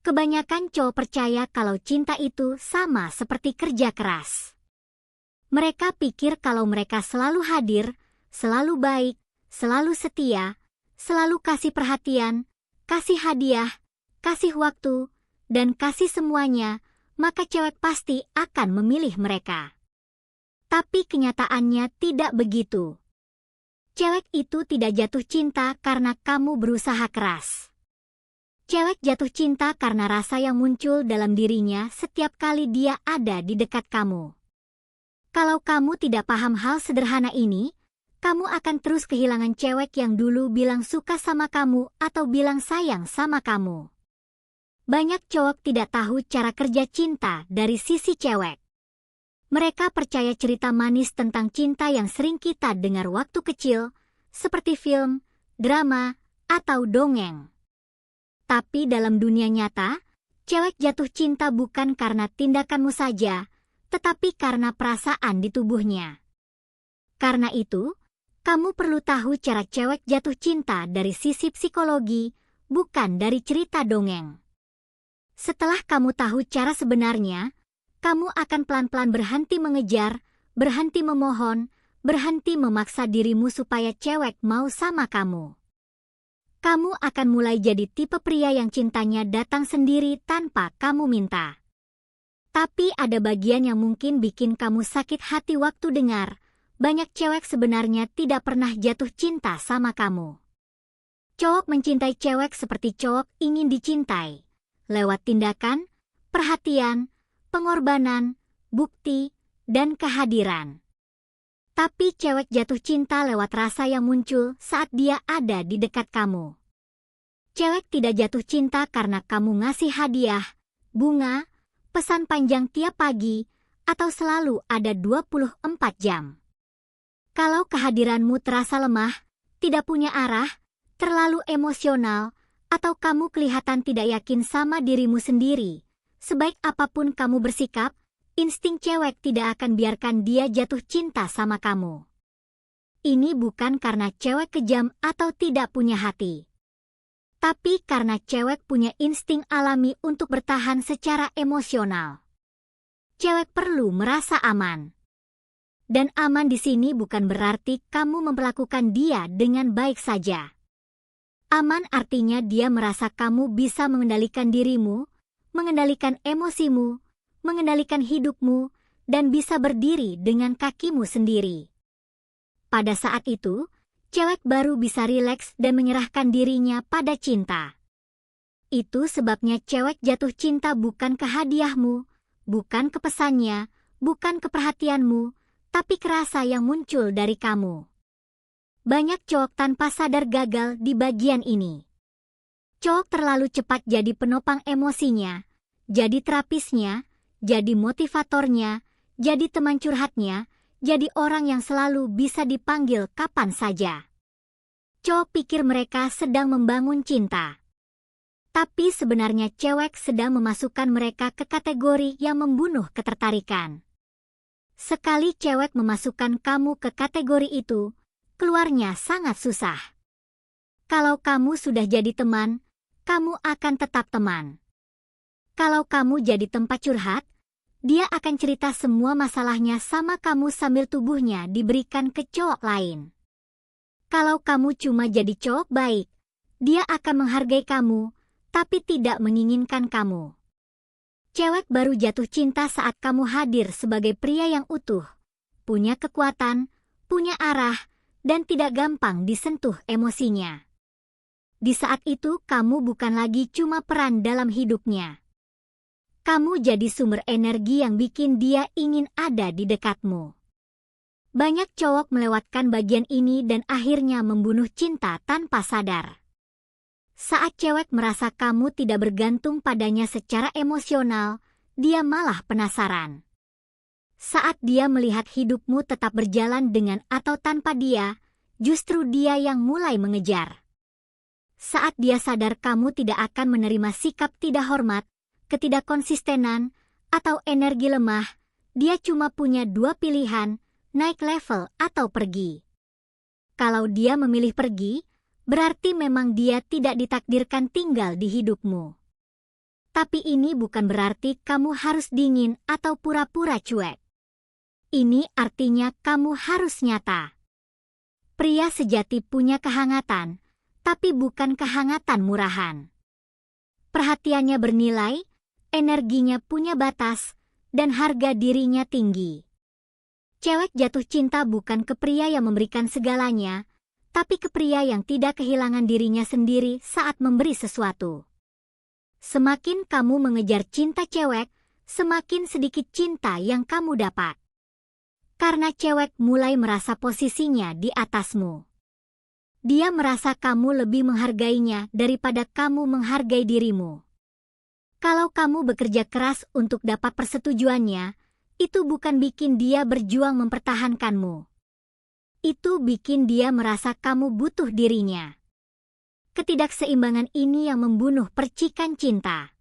Kebanyakan cowok percaya kalau cinta itu sama seperti kerja keras. Mereka pikir kalau mereka selalu hadir, selalu baik, selalu setia, selalu kasih perhatian, kasih hadiah, kasih waktu, dan kasih semuanya, maka cewek pasti akan memilih mereka. Tapi kenyataannya tidak begitu. Cewek itu tidak jatuh cinta karena kamu berusaha keras. Cewek jatuh cinta karena rasa yang muncul dalam dirinya setiap kali dia ada di dekat kamu. Kalau kamu tidak paham hal sederhana ini, kamu akan terus kehilangan cewek yang dulu bilang suka sama kamu atau bilang sayang sama kamu. Banyak cowok tidak tahu cara kerja cinta dari sisi cewek. Mereka percaya cerita manis tentang cinta yang sering kita dengar waktu kecil, seperti film, drama, atau dongeng. Tapi dalam dunia nyata, cewek jatuh cinta bukan karena tindakanmu saja, tetapi karena perasaan di tubuhnya. Karena itu, kamu perlu tahu cara cewek jatuh cinta dari sisi psikologi, bukan dari cerita dongeng. Setelah kamu tahu cara sebenarnya, kamu akan pelan-pelan berhenti mengejar, berhenti memohon, berhenti memaksa dirimu supaya cewek mau sama kamu. Kamu akan mulai jadi tipe pria yang cintanya datang sendiri tanpa kamu minta. Tapi ada bagian yang mungkin bikin kamu sakit hati waktu dengar, banyak cewek sebenarnya tidak pernah jatuh cinta sama kamu. Cowok mencintai cewek seperti cowok ingin dicintai, lewat tindakan, perhatian, pengorbanan, bukti, dan kehadiran. Tapi cewek jatuh cinta lewat rasa yang muncul saat dia ada di dekat kamu. Cewek tidak jatuh cinta karena kamu ngasih hadiah, bunga, pesan panjang tiap pagi, atau selalu ada 24 jam. Kalau kehadiranmu terasa lemah, tidak punya arah, terlalu emosional, atau kamu kelihatan tidak yakin sama dirimu sendiri, sebaik apapun kamu bersikap, insting cewek tidak akan biarkan dia jatuh cinta sama kamu. Ini bukan karena cewek kejam atau tidak punya hati. Tapi karena cewek punya insting alami untuk bertahan secara emosional. Cewek perlu merasa aman. Dan aman di sini bukan berarti kamu memperlakukan dia dengan baik saja. Aman artinya dia merasa kamu bisa mengendalikan dirimu, mengendalikan emosimu, mengendalikan hidupmu, dan bisa berdiri dengan kakimu sendiri. Pada saat itu, cewek baru bisa rileks dan menyerahkan dirinya pada cinta. Itu sebabnya cewek jatuh cinta bukan ke hadiahmu, bukan ke pesannya, bukan ke perhatianmu, tapi ke rasa yang muncul dari kamu. Banyak cowok tanpa sadar gagal di bagian ini. Cowok terlalu cepat jadi penopang emosinya, jadi terapisnya, jadi motivatornya, jadi teman curhatnya, jadi orang yang selalu bisa dipanggil kapan saja. Cowok pikir mereka sedang membangun cinta. Tapi sebenarnya cewek sedang memasukkan mereka ke kategori yang membunuh ketertarikan. Sekali cewek memasukkan kamu ke kategori itu, keluarnya sangat susah. Kalau kamu sudah jadi teman, kamu akan tetap teman. Kalau kamu jadi tempat curhat, dia akan cerita semua masalahnya sama kamu sambil tubuhnya diberikan ke cowok lain. Kalau kamu cuma jadi cowok baik, dia akan menghargai kamu, tapi tidak menginginkan kamu. Cewek baru jatuh cinta saat kamu hadir sebagai pria yang utuh, punya kekuatan, punya arah, dan tidak gampang disentuh emosinya. Di saat itu kamu bukan lagi cuma peran dalam hidupnya. Kamu jadi sumber energi yang bikin dia ingin ada di dekatmu. Banyak cowok melewatkan bagian ini dan akhirnya membunuh cinta tanpa sadar. Saat cewek merasa kamu tidak bergantung padanya secara emosional, dia malah penasaran. Saat dia melihat hidupmu tetap berjalan dengan atau tanpa dia, justru dia yang mulai mengejar. Saat dia sadar kamu tidak akan menerima sikap tidak hormat, ketidakkonsistenan, atau energi lemah, dia cuma punya dua pilihan, naik level atau pergi. Kalau dia memilih pergi, berarti memang dia tidak ditakdirkan tinggal di hidupmu. Tapi ini bukan berarti kamu harus dingin atau pura-pura cuek. Ini artinya kamu harus nyata. Pria sejati punya kehangatan, tapi bukan kehangatan murahan. Perhatiannya bernilai, energinya punya batas, dan harga dirinya tinggi. Cewek jatuh cinta bukan ke pria yang memberikan segalanya, tapi ke pria yang tidak kehilangan dirinya sendiri saat memberi sesuatu. Semakin kamu mengejar cinta cewek, semakin sedikit cinta yang kamu dapat. Karena cewek mulai merasa posisinya di atasmu. Dia merasa kamu lebih menghargainya daripada kamu menghargai dirimu. Kalau kamu bekerja keras untuk dapat persetujuannya, itu bukan bikin dia berjuang mempertahankanmu. Itu bikin dia merasa kamu butuh dirinya. Ketidakseimbangan ini yang membunuh percikan cinta.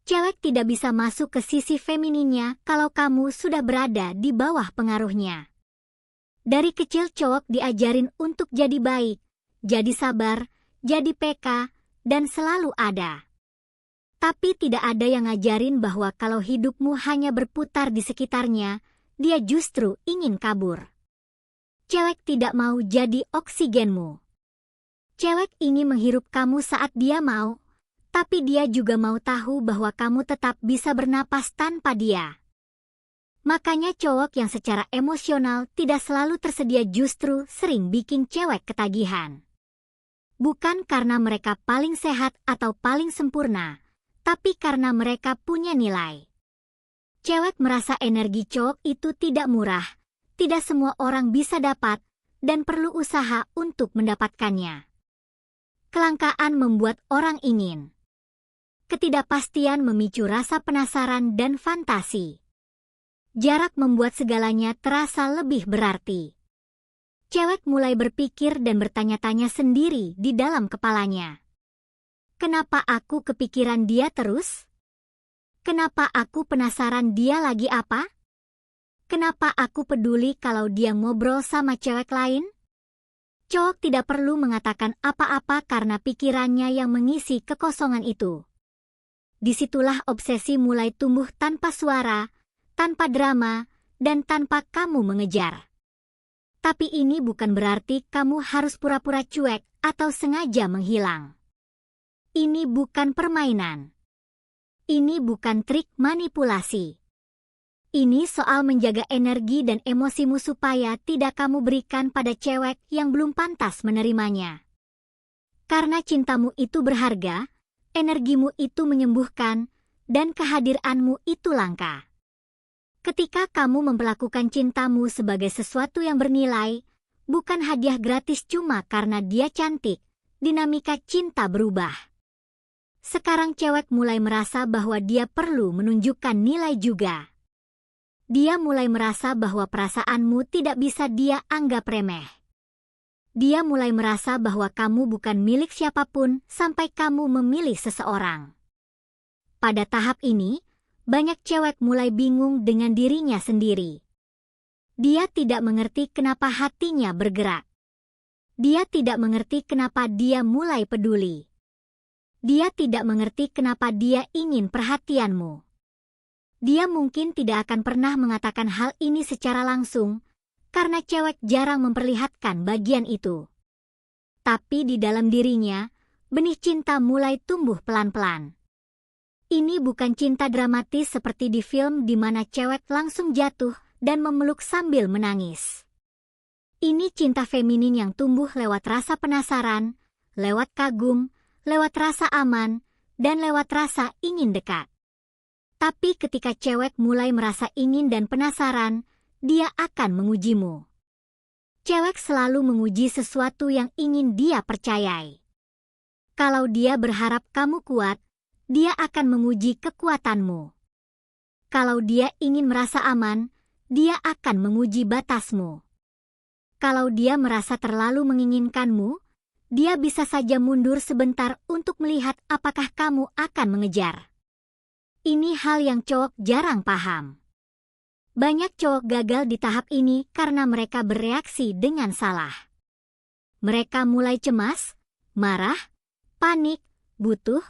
Cewek tidak bisa masuk ke sisi femininnya kalau kamu sudah berada di bawah pengaruhnya. Dari kecil cowok diajarin untuk jadi baik, jadi sabar, jadi peka, dan selalu ada. Tapi tidak ada yang ngajarin bahwa kalau hidupmu hanya berputar di sekitarnya, dia justru ingin kabur. Cewek tidak mau jadi oksigenmu. Cewek ingin menghirup kamu saat dia mau, tapi dia juga mau tahu bahwa kamu tetap bisa bernapas tanpa dia. Makanya cowok yang secara emosional tidak selalu tersedia justru sering bikin cewek ketagihan. Bukan karena mereka paling sehat atau paling sempurna, tapi karena mereka punya nilai. Cewek merasa energi cowok itu tidak murah, tidak semua orang bisa dapat, dan perlu usaha untuk mendapatkannya. Kelangkaan membuat orang ingin. Ketidakpastian memicu rasa penasaran dan fantasi. Jarak membuat segalanya terasa lebih berarti. Cewek mulai berpikir dan bertanya-tanya sendiri di dalam kepalanya. Kenapa aku kepikiran dia terus? Kenapa aku penasaran dia lagi apa? Kenapa aku peduli kalau dia ngobrol sama cewek lain? Cowok tidak perlu mengatakan apa-apa karena pikirannya yang mengisi kekosongan itu. Disitulah obsesi mulai tumbuh tanpa suara, tanpa drama, dan tanpa kamu mengejar. Tapi ini bukan berarti kamu harus pura-pura cuek atau sengaja menghilang. Ini bukan permainan. Ini bukan trik manipulasi. Ini soal menjaga energi dan emosimu supaya tidak kamu berikan pada cewek yang belum pantas menerimanya. Karena cintamu itu berharga, energimu itu menyembuhkan, dan kehadiranmu itu langka. Ketika kamu memperlakukan cintamu sebagai sesuatu yang bernilai, bukan hadiah gratis cuma karena dia cantik, dinamika cinta berubah. Sekarang cewek mulai merasa bahwa dia perlu menunjukkan nilai juga. Dia mulai merasa bahwa perasaanmu tidak bisa dia anggap remeh. Dia mulai merasa bahwa kamu bukan milik siapapun sampai kamu memilih seseorang. Pada tahap ini, banyak cewek mulai bingung dengan dirinya sendiri. Dia tidak mengerti kenapa hatinya bergerak. Dia tidak mengerti kenapa dia mulai peduli. Dia tidak mengerti kenapa dia ingin perhatianmu. Dia mungkin tidak akan pernah mengatakan hal ini secara langsung, karena cewek jarang memperlihatkan bagian itu. Tapi di dalam dirinya, benih cinta mulai tumbuh pelan-pelan. Ini bukan cinta dramatis seperti di film di mana cewek langsung jatuh dan memeluk sambil menangis. Ini cinta feminin yang tumbuh lewat rasa penasaran, lewat kagum, lewat rasa aman, dan lewat rasa ingin dekat. Tapi ketika cewek mulai merasa ingin dan penasaran, dia akan mengujimu. Cewek selalu menguji sesuatu yang ingin dia percayai. Kalau dia berharap kamu kuat, dia akan menguji kekuatanmu. Kalau dia ingin merasa aman, dia akan menguji batasmu. Kalau dia merasa terlalu menginginkanmu, dia bisa saja mundur sebentar untuk melihat apakah kamu akan mengejar. Ini hal yang cowok jarang paham. Banyak cowok gagal di tahap ini karena mereka bereaksi dengan salah. Mereka mulai cemas, marah, panik, butuh,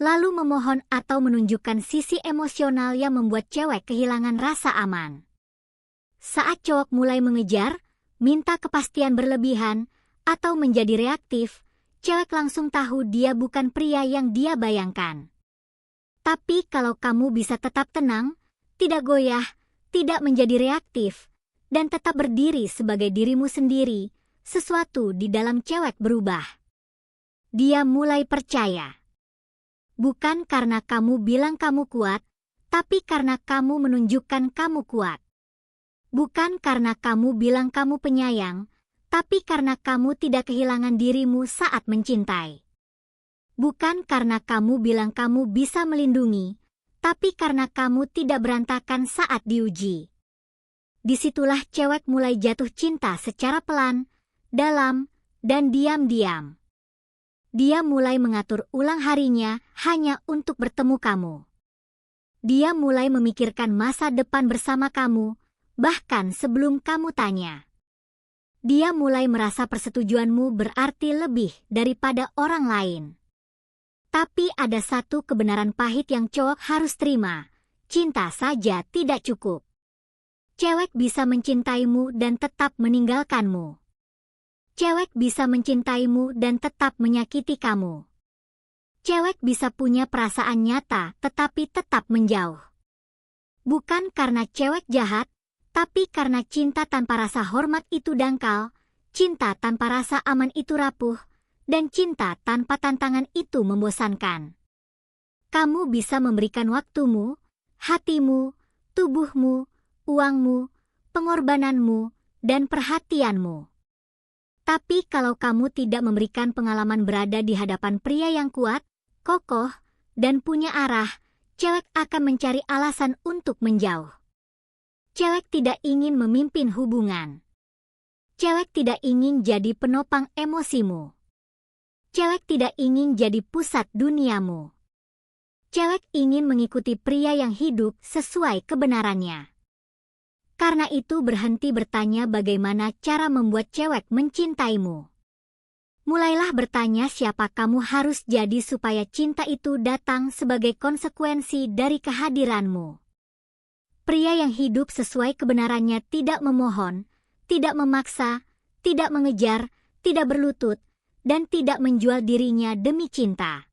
lalu memohon atau menunjukkan sisi emosional yang membuat cewek kehilangan rasa aman. Saat cowok mulai mengejar, minta kepastian berlebihan, atau menjadi reaktif, cewek langsung tahu dia bukan pria yang dia bayangkan. Tapi kalau kamu bisa tetap tenang, tidak goyah, tidak menjadi reaktif, dan tetap berdiri sebagai dirimu sendiri, sesuatu di dalam cewek berubah. Dia mulai percaya. Bukan karena kamu bilang kamu kuat, tapi karena kamu menunjukkan kamu kuat. Bukan karena kamu bilang kamu penyayang, tapi karena kamu tidak kehilangan dirimu saat mencintai. Bukan karena kamu bilang kamu bisa melindungi, tapi karena kamu tidak berantakan saat diuji. Disitulah cewek mulai jatuh cinta secara pelan, dalam, dan diam-diam. Dia mulai mengatur ulang harinya hanya untuk bertemu kamu. Dia mulai memikirkan masa depan bersama kamu, bahkan sebelum kamu tanya. Dia mulai merasa persetujuanmu berarti lebih daripada orang lain. Tapi ada satu kebenaran pahit yang cowok harus terima, cinta saja tidak cukup. Cewek bisa mencintaimu dan tetap meninggalkanmu. Cewek bisa mencintaimu dan tetap menyakiti kamu. Cewek bisa punya perasaan nyata tetapi tetap menjauh. Bukan karena cewek jahat, tapi karena cinta tanpa rasa hormat itu dangkal, cinta tanpa rasa aman itu rapuh, dan cinta tanpa tantangan itu membosankan. Kamu bisa memberikan waktumu, hatimu, tubuhmu, uangmu, pengorbananmu, dan perhatianmu. Tapi kalau kamu tidak memberikan pengalaman berada di hadapan pria yang kuat, kokoh, dan punya arah, cewek akan mencari alasan untuk menjauh. Cewek tidak ingin memimpin hubungan. Cewek tidak ingin jadi penopang emosimu. Cewek tidak ingin jadi pusat duniamu. Cewek ingin mengikuti pria yang hidup sesuai kebenarannya. Karena itu berhenti bertanya bagaimana cara membuat cewek mencintaimu. Mulailah bertanya siapa kamu harus jadi supaya cinta itu datang sebagai konsekuensi dari kehadiranmu. Pria yang hidup sesuai kebenarannya tidak memohon, tidak memaksa, tidak mengejar, tidak berlutut, dan tidak menjual dirinya demi cinta.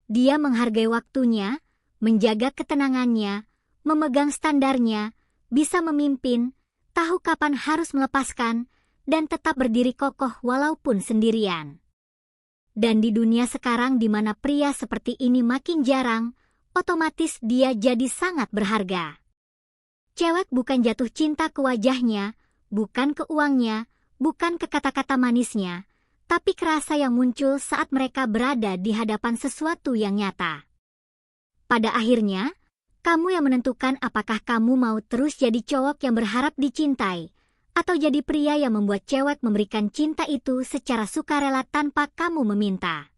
Dia menghargai waktunya, menjaga ketenangannya, memegang standarnya, bisa memimpin, tahu kapan harus melepaskan, dan tetap berdiri kokoh walaupun sendirian. Dan di dunia sekarang di mana pria seperti ini makin jarang, otomatis dia jadi sangat berharga. Cewek bukan jatuh cinta ke wajahnya, bukan ke uangnya, bukan ke kata-kata manisnya, tapi ke rasa yang muncul saat mereka berada di hadapan sesuatu yang nyata. Pada akhirnya, kamu yang menentukan apakah kamu mau terus jadi cowok yang berharap dicintai, atau jadi pria yang membuat cewek memberikan cinta itu secara sukarela tanpa kamu meminta.